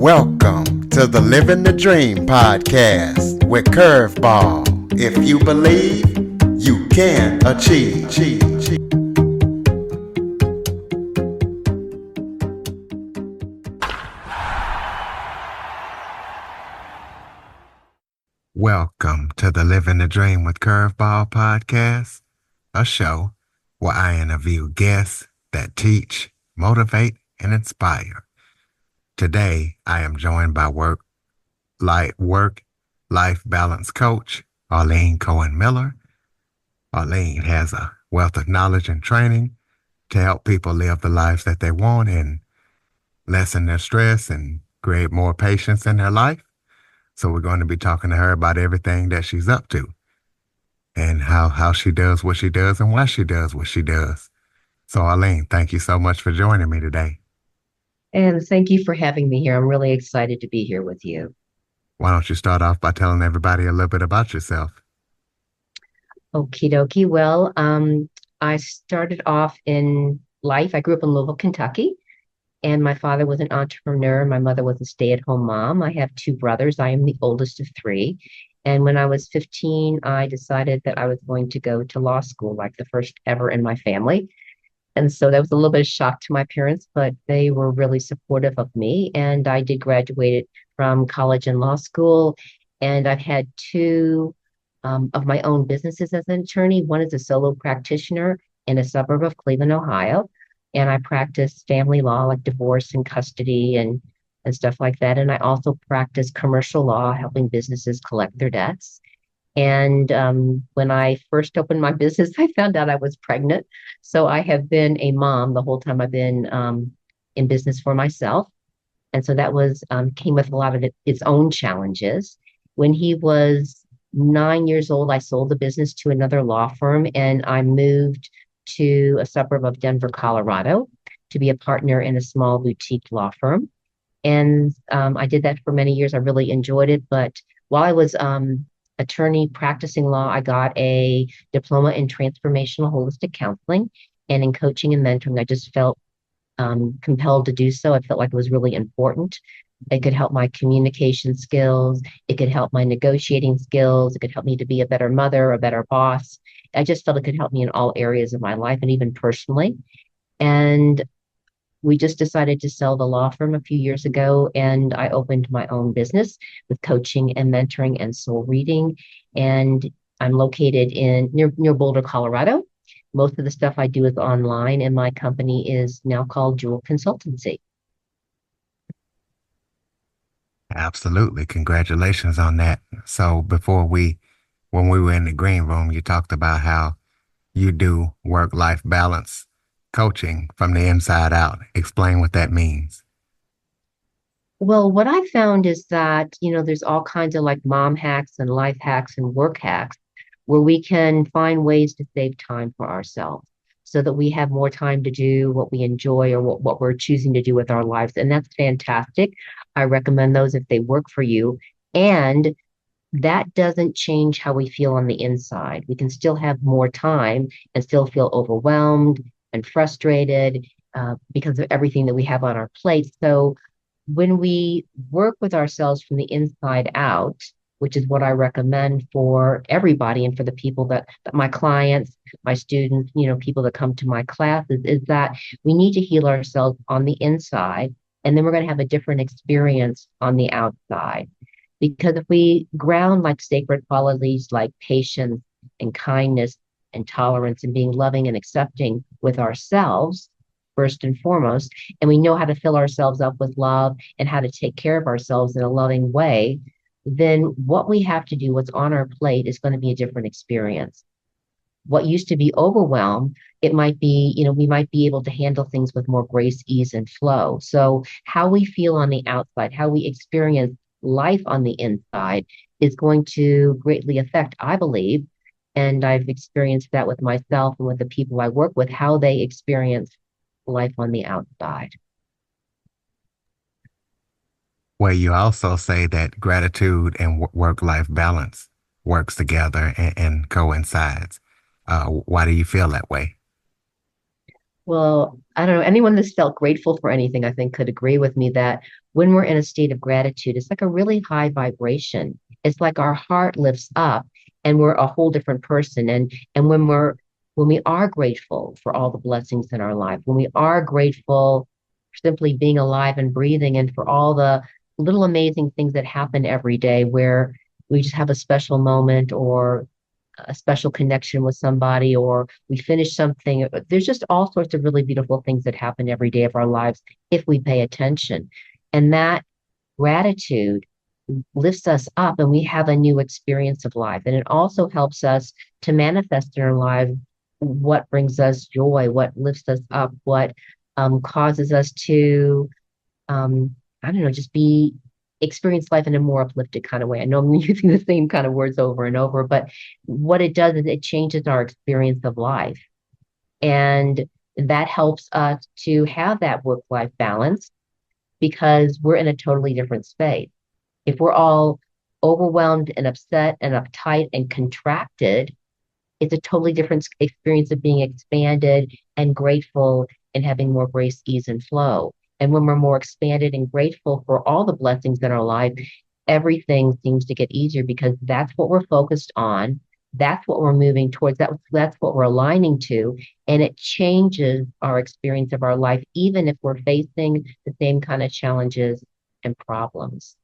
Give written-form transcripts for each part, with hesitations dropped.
Welcome to the Living the Dream podcast with Curveball. If you believe, you can achieve. Welcome to the Living the Dream with Curveball podcast, a show where I interview guests that teach, motivate, and inspire. Today, I am joined by work-life balance coach, Arlene Cohen Miller. Arlene has a wealth of knowledge and training to help people live the lives that they want and lessen their stress and create more patience in their life. So we're going to be talking to her about everything that she's up to and how she does what she does and why she does what she does. So Arlene, thank you so much for joining me today. And thank you for having me here. I'm really excited to be here with you. Why don't you start off by telling everybody a little bit about yourself? Okie dokie. Well, I started off in life. I grew up in Louisville, Kentucky, and my father was an entrepreneur. My mother was a stay-at-home mom. I have two brothers. I am the oldest of three. And when I was 15, I decided that I was going to go to law school, like the first ever in my family. And so that was a little bit of shock to my parents, but they were really supportive of me. And I did graduate from college and law school. And I've had two of my own businesses as an attorney. One is a solo practitioner in a suburb of Cleveland, Ohio. And I practice family law, like divorce and custody and stuff like that. And I also practice commercial law, helping businesses collect their debts. And when I first opened my business, I found out I was pregnant. So I have been a mom the whole time I've been in business for myself. And so that was came with a lot of its own challenges. When he was 9 years old, I sold the business to another law firm and I moved to a suburb of Denver, Colorado, to be a partner in a small boutique law firm. And I did that for many years. I really enjoyed it. But while I was attorney practicing law, I got a diploma in transformational holistic counseling and in coaching and mentoring. I just felt compelled to do so. I felt like it was really important. It could help my communication skills. It could help my negotiating skills. It could help me to be a better mother, a better boss. I just felt it could help me in all areas of my life and even personally. And we just decided to sell the law firm a few years ago, and I opened my own business with coaching and mentoring and soul reading. And I'm located in near Boulder, Colorado. Most of the stuff I do is online, and my company is now called Jewel Consultancy. Absolutely. Congratulations on that. So when we were in the green room, you talked about how you do work-life balance coaching from the inside out. Explain what that means. Well, what I found is that, there's all kinds of like mom hacks and life hacks and work hacks where we can find ways to save time for ourselves so that we have more time to do what we enjoy or what we're choosing to do with our lives. And that's fantastic. I recommend those if they work for you. And that doesn't change how we feel on the inside. We can still have more time and still feel overwhelmed and frustrated because of everything that we have on our plate. So when we work with ourselves from the inside out, which is what I recommend for everybody and for the people that my clients, my students, people that come to my classes, is that we need to heal ourselves on the inside, and then we're going to have a different experience on the outside. Because if we ground like sacred qualities like patience and kindness and tolerance and being loving and accepting with ourselves, first and foremost, and we know how to fill ourselves up with love and how to take care of ourselves in a loving way, then what we have to do, what's on our plate, is going to be a different experience. What used to be overwhelm, it might be, we might be able to handle things with more grace, ease, and flow. So how we feel on the outside, how we experience life on the inside is going to greatly affect, I believe, and I've experienced that with myself and with the people I work with, how they experience life on the outside. Well, you also say that gratitude and work-life balance works together and coincides. Why do you feel that way? Well, I don't know. Anyone that's felt grateful for anything, I think, could agree with me that when we're in a state of gratitude, it's like a really high vibration. It's like our heart lifts up and we're a whole different person. And when we are grateful for all the blessings in our life, when we are grateful for simply being alive and breathing and for all the little amazing things that happen every day where we just have a special moment or a special connection with somebody or we finish something. There's just all sorts of really beautiful things that happen every day of our lives if we pay attention. And that gratitude lifts us up and we have a new experience of life. And it also helps us to manifest in our life what brings us joy, what lifts us up, what causes us to I don't know, just be experience life in a more uplifted kind of way. I know I'm using the same kind of words over and over, but what it does is it changes our experience of life. And that helps us to have that work-life balance because we're in a totally different space. If we're all overwhelmed and upset and uptight and contracted, it's a totally different experience of being expanded and grateful and having more grace, ease, and flow. And when we're more expanded and grateful for all the blessings in our life, everything seems to get easier because that's what we're focused on. That's what we're moving towards. That's what we're aligning to. And it changes our experience of our life, even if we're facing the same kind of challenges and problems.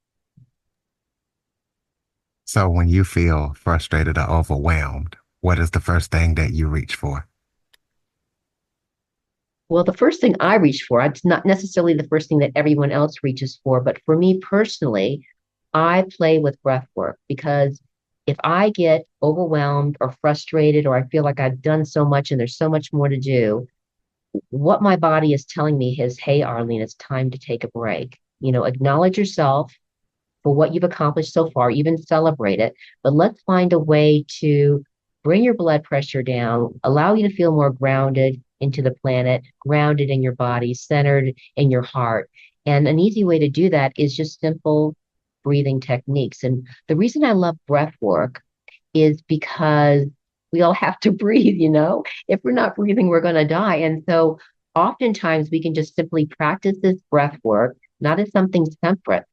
So when you feel frustrated or overwhelmed, what is the first thing that you reach for? Well, the first thing I reach for, it's not necessarily the first thing that everyone else reaches for, but for me personally, I play with breath work because if I get overwhelmed or frustrated or I feel like I've done so much and there's so much more to do, what my body is telling me is, hey, Arlene, it's time to take a break. You know, acknowledge yourself for what you've accomplished so far, even celebrate it. But let's find a way to bring your blood pressure down, allow you to feel more grounded into the planet, grounded in your body, centered in your heart. And an easy way to do that is just simple breathing techniques. And the reason I love breath work is because we all have to breathe, you know? If we're not breathing, we're going to die. And so oftentimes we can just simply practice this breath work, not as something separate,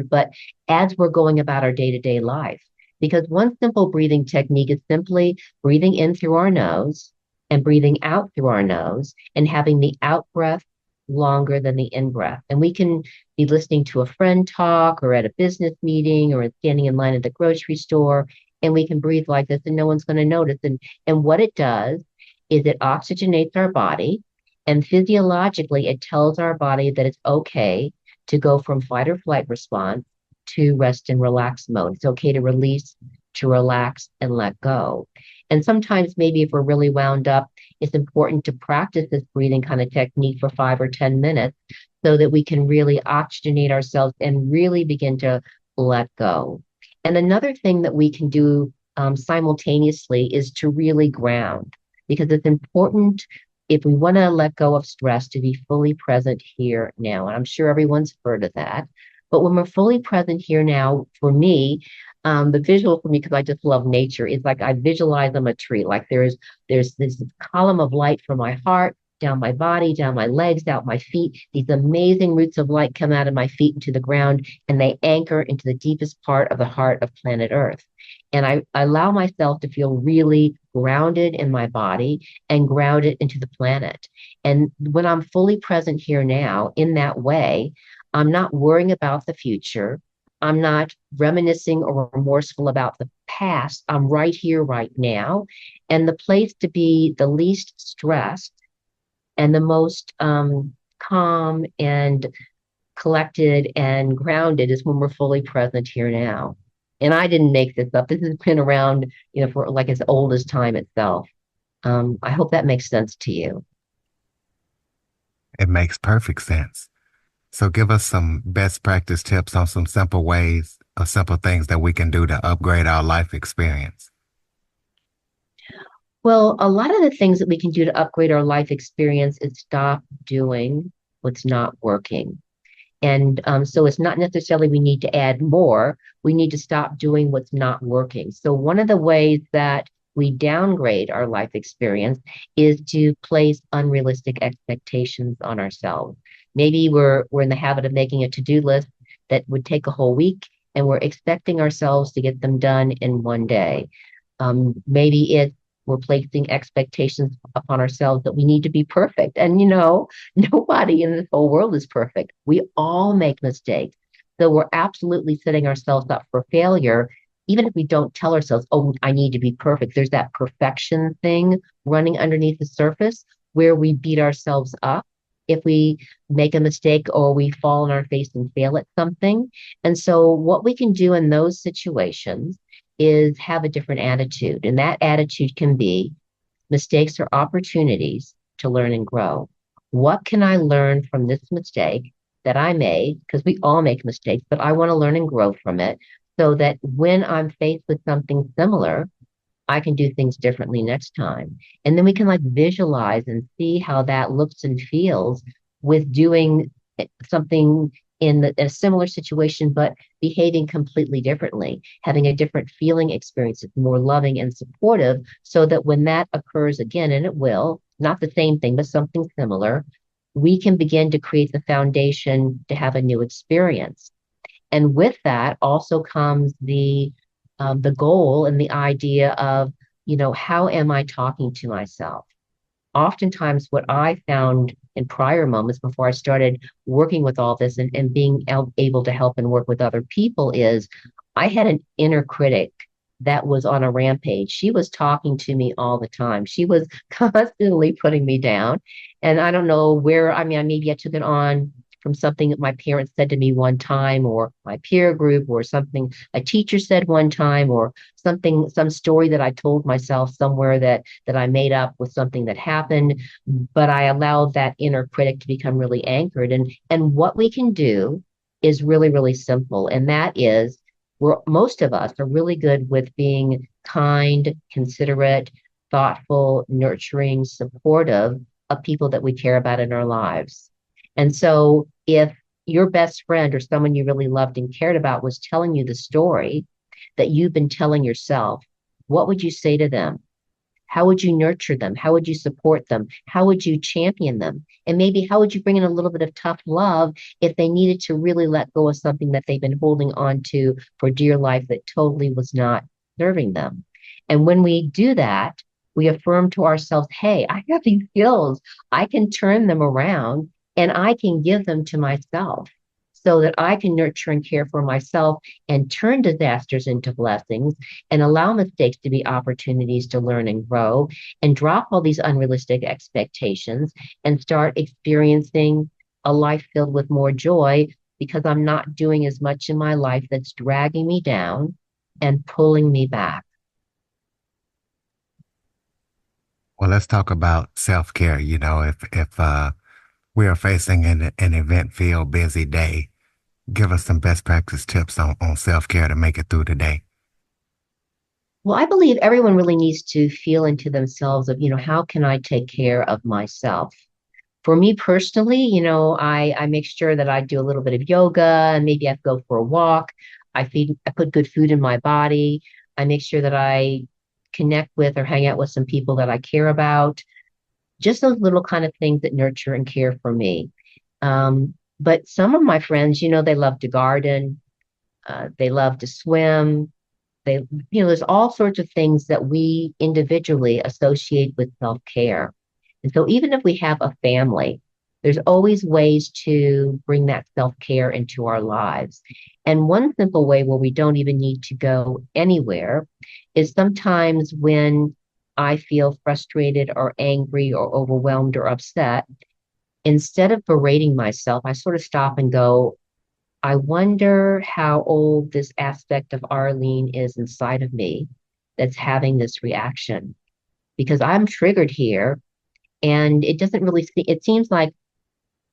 but as we're going about our day-to-day life. Because one simple breathing technique is simply breathing in through our nose and breathing out through our nose and having the out breath longer than the in breath. And we can be listening to a friend talk or at a business meeting or standing in line at the grocery store and we can breathe like this and no one's going to notice. And what it does is it oxygenates our body and physiologically it tells our body that it's okay to go from fight or flight response to rest and relax mode. It's okay to release, to relax and let go. And sometimes maybe if we're really wound up, it's important to practice this breathing kind of technique for 5 or 10 minutes so that we can really oxygenate ourselves and really begin to let go. And another thing that we can do simultaneously is to really ground because it's important if we want to let go of stress to be fully present here now. And I'm sure everyone's heard of that. But when we're fully present here now, for me, the visual for me, because I just love nature, is like I visualize on a tree. Like there's this column of light from my heart down my body, down my legs, out my feet. These amazing roots of light come out of my feet into the ground and they anchor into the deepest part of the heart of planet Earth. And I allow myself to feel really grounded in my body and grounded into the planet. And when I'm fully present here now in that way, I'm not worrying about the future. I'm not reminiscing or remorseful about the past. I'm right here, right now. And the place to be the least stressed and the most calm and collected and grounded is when we're fully present here now. And I didn't make this up. This has been around, you know, for like as old as time itself. I hope that makes sense to you. It makes perfect sense. So give us some best practice tips on some simple ways or simple things that we can do to upgrade our life experience. Well, a lot of the things that we can do to upgrade our life experience is stop doing what's not working. And so it's not necessarily we need to add more. We need to stop doing what's not working. So one of the ways that we downgrade our life experience is to place unrealistic expectations on ourselves. Maybe we're in the habit of making a to-do list that would take a whole week, and we're expecting ourselves to get them done in one day. Maybe we're placing expectations upon ourselves that we need to be perfect. And nobody in this whole world is perfect. We all make mistakes. So we're absolutely setting ourselves up for failure, even if we don't tell ourselves, oh, I need to be perfect. There's that perfection thing running underneath the surface where we beat ourselves up if we make a mistake or we fall on our face and fail at something. And so, what we can do in those situations is have a different attitude. And that attitude can be mistakes are opportunities to learn and grow. What can I learn from this mistake that I made? Because we all make mistakes, but I want to learn and grow from it so that when I'm faced with something similar, I can do things differently next time. And then we can like visualize and see how that looks and feels with doing something a similar situation, but behaving completely differently, having a different feeling experience, more loving and supportive, so that when that occurs again, and it will, not the same thing, but something similar, we can begin to create the foundation to have a new experience. And with that also comes the goal and the idea of, how am I talking to myself? Oftentimes, what I found in prior moments before I started working with all this and being able to help and work with other people is I had an inner critic that was on a rampage. She was talking to me all the time. She was constantly putting me down. And I don't know where, I mean, maybe I took it on from something that my parents said to me one time, or my peer group, or something a teacher said one time, or some story that I told myself somewhere that I made up with something that happened. But I allowed that inner critic to become really anchored. And what we can do is really, really simple. And that is most of us are really good with being kind, considerate, thoughtful, nurturing, supportive of people that we care about in our lives. And so if your best friend or someone you really loved and cared about was telling you the story that you've been telling yourself, what would you say to them? How would you nurture them? How would you support them? How would you champion them? And maybe how would you bring in a little bit of tough love if they needed to really let go of something that they've been holding on to for dear life that totally was not serving them? And when we do that, we affirm to ourselves, hey, I have these skills. I can turn them around and I can give them to myself so that I can nurture and care for myself and turn disasters into blessings and allow mistakes to be opportunities to learn and grow and drop all these unrealistic expectations and start experiencing a life filled with more joy because I'm not doing as much in my life that's dragging me down and pulling me back. Well, let's talk about self-care. If we are facing an event-filled, busy day, give us some best practice tips on self-care to make it through the day. Well, I believe everyone really needs to feel into themselves of, how can I take care of myself? For me personally, I make sure that I do a little bit of yoga and maybe I go for a walk. I put good food in my body. I make sure that I connect with or hang out with some people that I care about. Just those little kind of things that nurture and care for me. But some of my friends, they love to garden, they love to swim. There's all sorts of things that we individually associate with self-care. And so even if we have a family, there's always ways to bring that self-care into our lives. And one simple way where we don't even need to go anywhere is sometimes when I feel frustrated or angry or overwhelmed or upset, instead of berating myself, I sort of stop and go, I wonder how old this aspect of Arlene is inside of me that's having this reaction because I'm triggered here and it doesn't really it seems like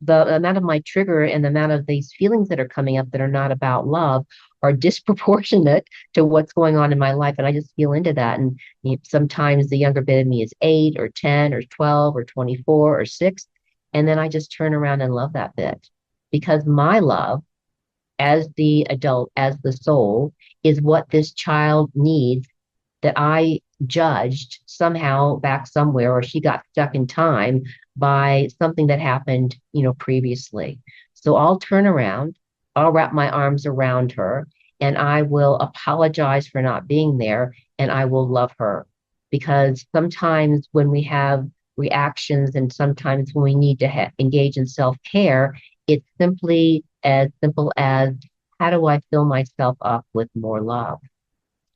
the amount of my trigger and the amount of these feelings that are coming up that are not about love are disproportionate to what's going on in my life. And I just feel into that. And sometimes the younger bit of me is 8 or 10 or 12 or 24 or 6. And then I just turn around and love that bit because my love as the adult, as the soul, is what this child needs that I judged somehow back somewhere, or she got stuck in time by something that happened, previously. So I'll turn around, I'll wrap my arms around her, and I will apologize for not being there, and I will love her. Because sometimes when we have reactions and sometimes when we need to engage in self-care, it's simply as simple as, how do I fill myself up with more love?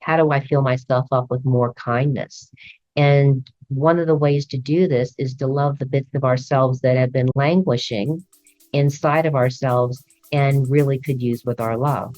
How do I fill myself up with more kindness? And one of the ways to do this is to love the bits of ourselves that have been languishing inside of ourselves and really could use with our love.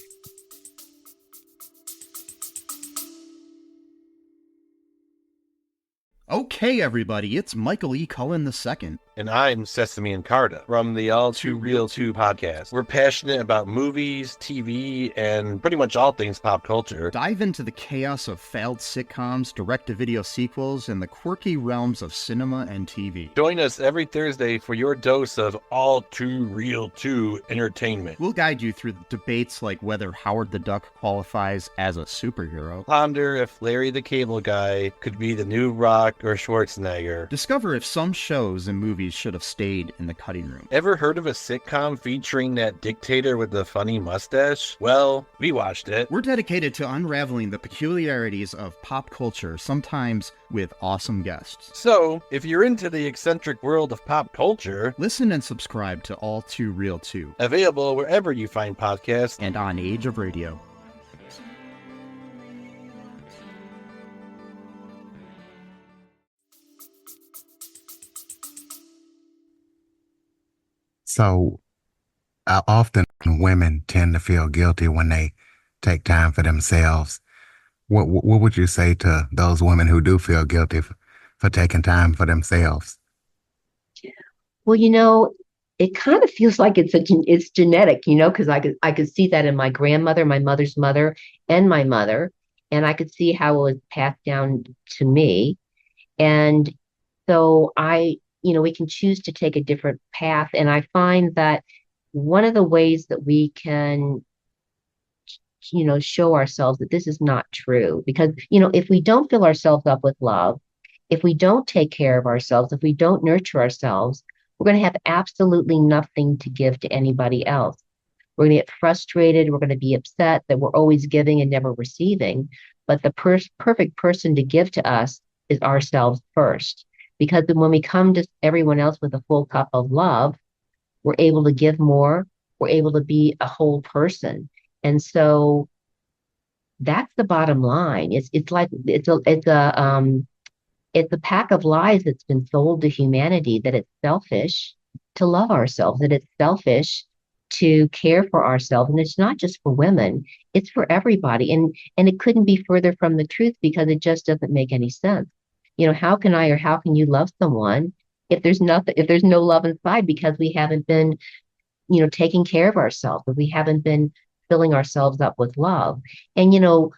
Okay, everybody, it's Michael E. Cullen II. And I'm Sesame and Carta from the All Too Real 2 podcast. We're passionate about movies, TV, and pretty much all things pop culture. Dive into the chaos of failed sitcoms, direct-to-video sequels, and the quirky realms of cinema and TV. Join us every Thursday for your dose of All Too Real 2 entertainment. We'll guide you through debates like whether Howard the Duck qualifies as a superhero. Ponder if Larry the Cable Guy could be the new Rock or Schwarzenegger. Discover if some shows and movies should have stayed in the cutting room. Ever heard of a sitcom featuring that dictator with the funny mustache? Well, we watched it. We're dedicated to unraveling the peculiarities of pop culture, sometimes with awesome guests. So, if you're into the eccentric world of pop culture, listen and subscribe to All Too Real 2. Available wherever you find podcasts and on Age of Radio. So often women tend to feel guilty when they take time for themselves. What would you say to those women who do feel guilty for taking time for themselves? Well, it kind of feels like it's genetic, because I could see that in my grandmother, my mother's mother, and my mother, and I could see how it was passed down to me. And so we can choose to take a different path. And I find that one of the ways that we can, show ourselves that this is not true, because, if we don't fill ourselves up with love, if we don't take care of ourselves, if we don't nurture ourselves, we're going to have absolutely nothing to give to anybody else. We're going to get frustrated. We're going to be upset that we're always giving and never receiving. But the perfect person to give to us is ourselves first. Because when we come to everyone else with a full cup of love, we're able to give more. We're able to be a whole person. And so that's the bottom line. It's like it's a pack of lies that's been sold to humanity, that it's selfish to love ourselves, that it's selfish to care for ourselves. And it's not just for women, it's for everybody. And it couldn't be further from the truth, because it just doesn't make any sense. How can I or how can you love someone if there's no love inside, because we haven't been, taking care of ourselves, if we haven't been filling ourselves up with love. And,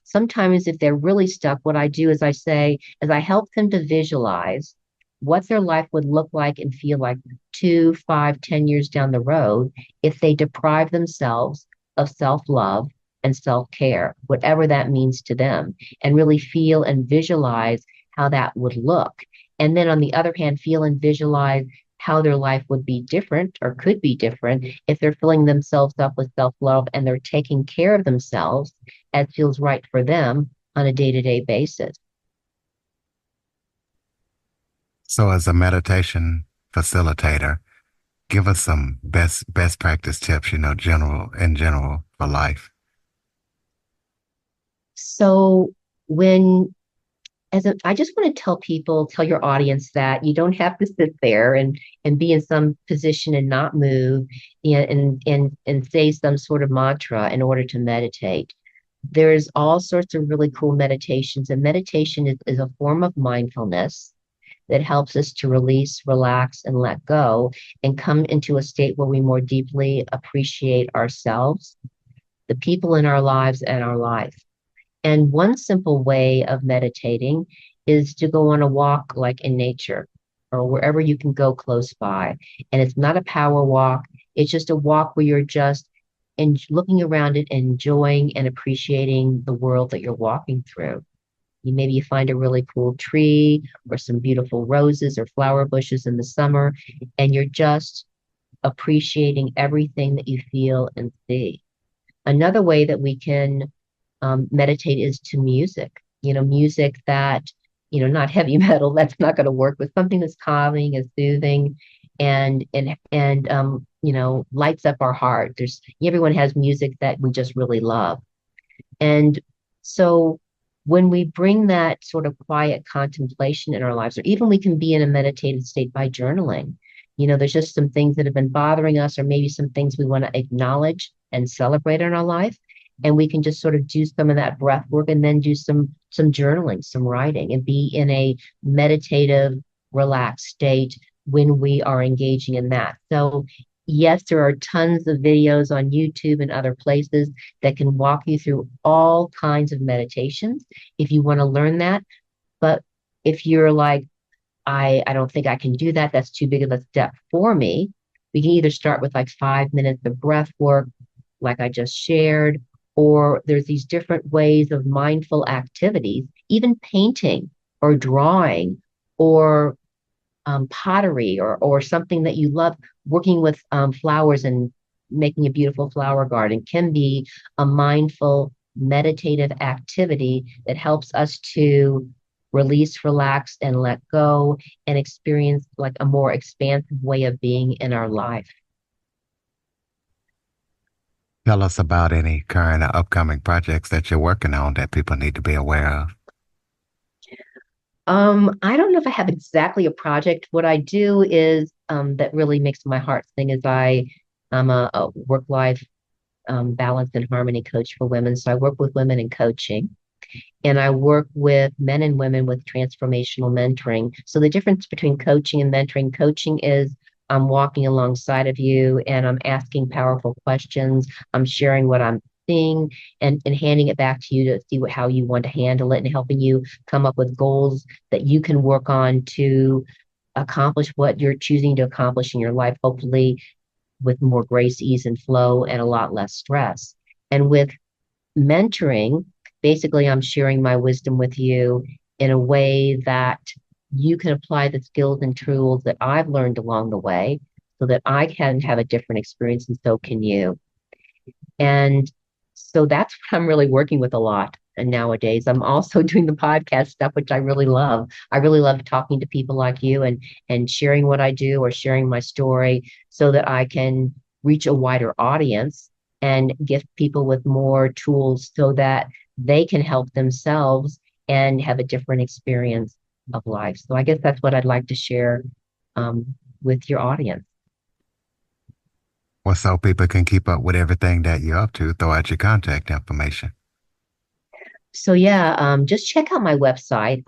sometimes if they're really stuck, what I do is I help them to visualize what their life would look like and feel like 2, 5, 10 years down the road if they deprive themselves of self-love and self-care, whatever that means to them, and really feel and visualize how that would look. And then on the other hand, feel and visualize how their life would be different or could be different if they're filling themselves up with self-love and they're taking care of themselves as feels right for them on a day-to-day basis. So as a meditation facilitator, give us some best practice tips, in general for life. So I just want to tell your audience that you don't have to sit there and be in some position and not move and say some sort of mantra in order to meditate. There's all sorts of really cool meditations, and meditation is a form of mindfulness that helps us to release, relax, and let go, and come into a state where we more deeply appreciate ourselves, the people in our lives, and our life. And one simple way of meditating is to go on a walk, like in nature or wherever you can go close by. And it's not a power walk. It's just a walk where you're just looking around it, enjoying and appreciating the world that you're walking through. Maybe you find a really cool tree or some beautiful roses or flower bushes in the summer, and you're just appreciating everything that you feel and see. Another way that we can meditate is to music, music that, not heavy metal, that's not going to work, but something that's calming and soothing and lights up our heart. Everyone has music that we just really love. And so when we bring that sort of quiet contemplation in our lives, or even we can be in a meditative state by journaling, there's just some things that have been bothering us, or maybe some things we want to acknowledge and celebrate in our life. And we can just sort of do some of that breath work and then do some journaling, some writing, and be in a meditative, relaxed state when we are engaging in that. So yes, there are tons of videos on YouTube and other places that can walk you through all kinds of meditations if you want to learn that. But if you're like, I don't think I can do that, that's too big of a step for me, we can either start with like 5 minutes of breath work, like I just shared, or there's these different ways of mindful activities, even painting or drawing or pottery or something that you love, working with flowers and making a beautiful flower garden can be a mindful meditative activity that helps us to release, relax, and let go and experience like a more expansive way of being in our life. Tell us about any current or upcoming projects that you're working on that people need to be aware of. I don't know if I have exactly a project. What I do is that really makes my heart sing is I'm a work-life balance and harmony coach for women. So I work with women in coaching, and I work with men and women with transformational mentoring. So the difference between coaching and mentoring, coaching is I'm walking alongside of you and I'm asking powerful questions. I'm sharing what I'm seeing and handing it back to you to see how you want to handle it and helping you come up with goals that you can work on to accomplish what you're choosing to accomplish in your life, hopefully with more grace, ease, and flow and a lot less stress. And with mentoring, basically, I'm sharing my wisdom with you in a way that you can apply the skills and tools that I've learned along the way so that I can have a different experience and so can you. And so that's what I'm really working with a lot. And nowadays, I'm also doing the podcast stuff, which I really love. I really love talking to people like you and sharing what I do or sharing my story so that I can reach a wider audience and give people with more tools so that they can help themselves and have a different experience of life. So I guess that's what I'd like to share with your audience. Well, so people can keep up with everything that you're up to, throw out your contact information. So yeah, just check out my website.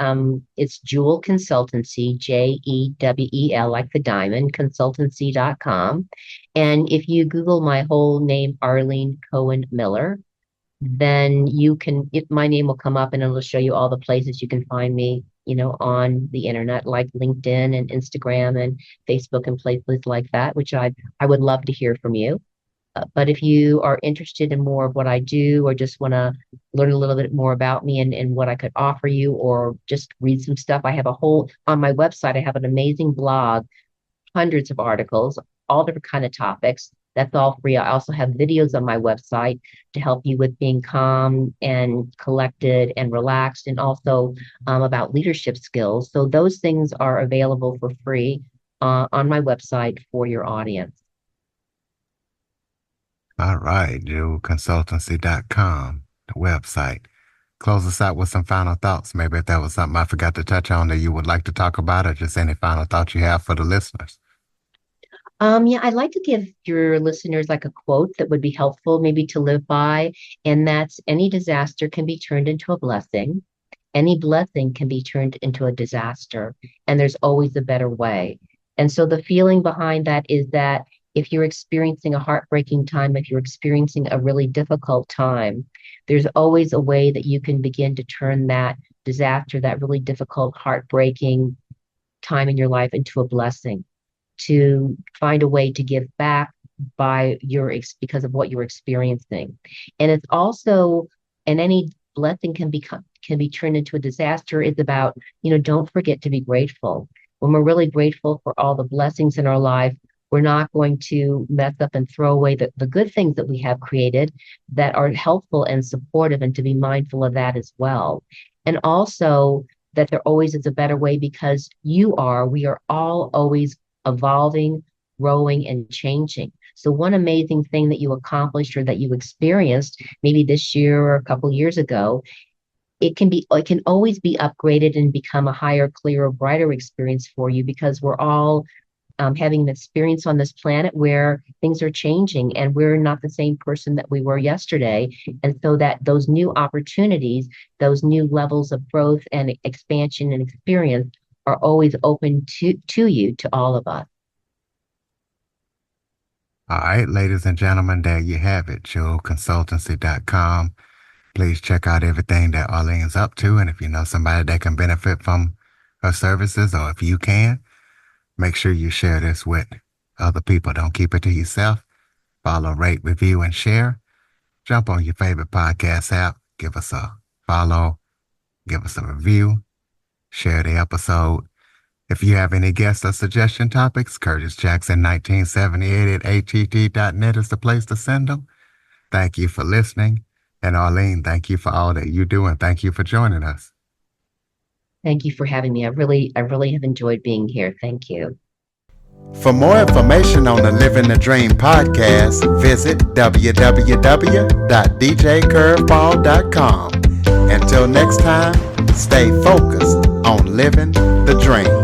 It's Jewel Consultancy, Jewel, like the diamond, consultancy.com. And if you Google my whole name, Arlene Cohen Miller, then my name will come up and it'll show you all the places you can find me, on the internet, like LinkedIn and Instagram and Facebook and places like that, which I would love to hear from you. But if you are interested in more of what I do, or just want to learn a little bit more about me and what I could offer you, or just read some stuff, on my website, I have an amazing blog, hundreds of articles, all different kind of topics. That's all free. I also have videos on my website to help you with being calm and collected and relaxed, and also about leadership skills. So those things are available for free on my website for your audience. All right, jewelconsultancy.com, the website. Close us out with some final thoughts. Maybe if there was something I forgot to touch on that you would like to talk about, or just any final thoughts you have for the listeners. Yeah, I'd like to give your listeners like a quote that would be helpful maybe to live by, and that's any disaster can be turned into a blessing. Any blessing can be turned into a disaster, and there's always a better way. And so the feeling behind that is that if you're experiencing a heartbreaking time, if you're experiencing a really difficult time, there's always a way that you can begin to turn that disaster, that really difficult, heartbreaking time in your life into a blessing, to find a way to give back because of what you're experiencing. And it's also, and any blessing can can be turned into a disaster is about, don't forget to be grateful. When we're really grateful for all the blessings in our life, we're not going to mess up and throw away the good things that we have created that are helpful and supportive, and to be mindful of that as well. And also that there always is a better way, because we are all always evolving, growing, and changing. So one amazing thing that you accomplished or that you experienced maybe this year or a couple years ago, it can always be upgraded and become a higher, clearer, brighter experience for you, because we're all having an experience on this planet where things are changing and we're not the same person that we were yesterday. And so that those new opportunities, those new levels of growth and expansion and experience are always open to you, to all of us. All right, ladies and gentlemen, there you have it, jewelconsultancy.com. Please check out everything that Arlene's up to. And if you know somebody that can benefit from her services, or if you can, make sure you share this with other people. Don't keep it to yourself. Follow, rate, review, and share. Jump on your favorite podcast app. Give us a follow. Give us a review. Share the episode. If you have any guest or suggestion topics, Curtis Jackson 1978 at att.net is the place to send them. Thank you for listening. And Arlene, thank you for all that you do, and thank you for joining us. Thank you for having me. I really have enjoyed being here. Thank you. For more information on the Living the Dream podcast, visit www.djcurveball.com. Until next time, stay focused on living the dream.